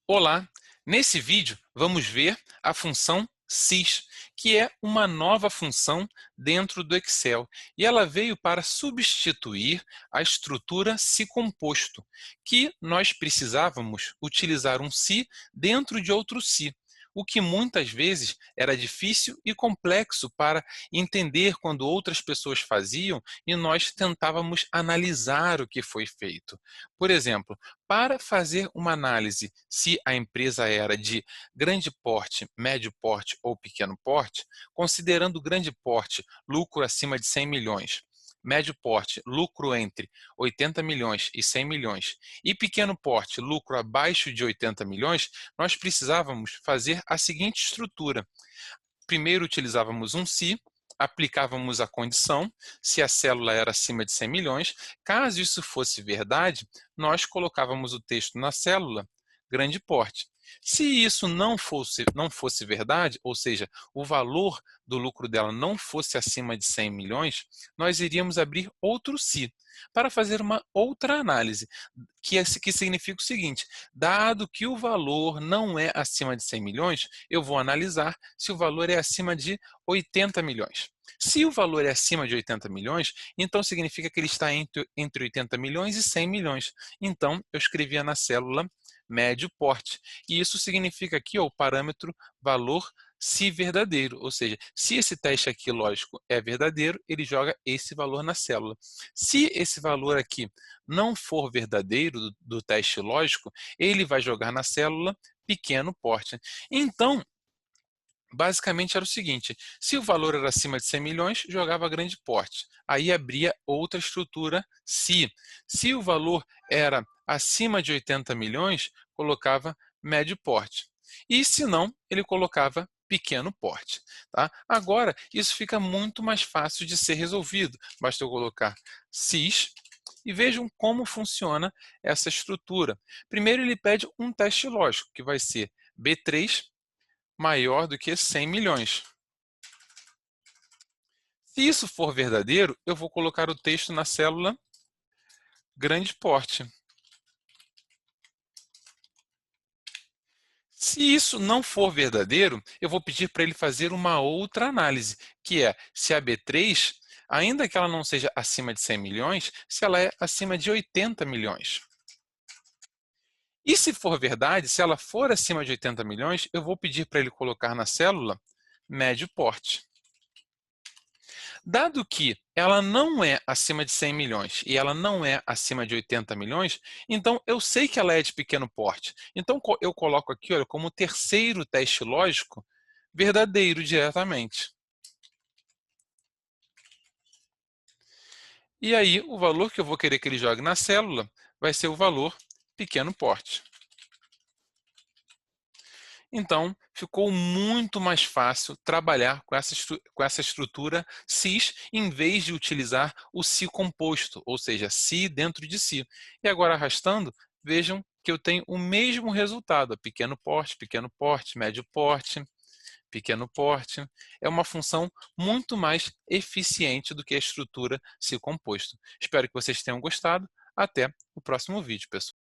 Olá! Nesse vídeo, vamos ver a função sys, que é uma nova função dentro do Excel. E ela veio para substituir a estrutura se composto, que nós precisávamos utilizar um se dentro de outro se, o que muitas vezes era difícil e complexo para entender quando outras pessoas faziam e nós tentávamos analisar o que foi feito. Por exemplo, para fazer uma análise se a empresa era de grande porte, médio porte ou pequeno porte, considerando grande porte, lucro acima de 100 milhões, médio porte, lucro entre 80 milhões e 100 milhões, e pequeno porte, lucro abaixo de 80 milhões, nós precisávamos fazer a seguinte estrutura. Primeiro utilizávamos um se, aplicávamos a condição, se a célula era acima de 100 milhões, caso isso fosse verdade, nós colocávamos o texto na célula, grande porte. Se isso não fosse verdade, ou seja, o valor do lucro dela não fosse acima de 100 milhões, nós iríamos abrir outro se, para fazer uma outra análise, que significa o seguinte: dado que o valor não é acima de 100 milhões, eu vou analisar se o valor é acima de 80 milhões. Se o valor é acima de 80 milhões, então significa que ele está entre 80 milhões e 100 milhões. Então, eu escrevia na célula médio porte. E isso significa aqui o parâmetro valor se verdadeiro, ou seja, se esse teste aqui, lógico, é verdadeiro, ele joga esse valor na célula. Se esse valor aqui não for verdadeiro do teste lógico, ele vai jogar na célula pequeno porte. Então, basicamente era o seguinte: se o valor era acima de 100 milhões, jogava grande porte. Aí abria outra estrutura se o valor era acima de 80 milhões, colocava médio porte. E se não, ele colocava pequeno porte. Tá? Agora, isso fica muito mais fácil de ser resolvido. Basta eu colocar sys e vejam como funciona essa estrutura. Primeiro ele pede um teste lógico, que vai ser B3 maior do que 100 milhões. Se isso for verdadeiro, eu vou colocar o texto na célula grande porte. Se isso não for verdadeiro, eu vou pedir para ele fazer uma outra análise, que é se a B3, ainda que ela não seja acima de 100 milhões, se ela é acima de 80 milhões. E se for verdade, se ela for acima de 80 milhões, eu vou pedir para ele colocar na célula médio porte. Dado que ela não é acima de 100 milhões e ela não é acima de 80 milhões, então eu sei que ela é de pequeno porte. Então eu coloco aqui, olha, como terceiro teste lógico, verdadeiro diretamente. E aí o valor que eu vou querer que ele jogue na célula vai ser o valor pequeno porte. Então, ficou muito mais fácil trabalhar com essa estrutura sys, em vez de utilizar o se composto, ou seja, se dentro de si. E agora, arrastando, vejam que eu tenho o mesmo resultado: pequeno porte, médio porte, pequeno porte. É uma função muito mais eficiente do que a estrutura se composto. Espero que vocês tenham gostado. Até o próximo vídeo, pessoal.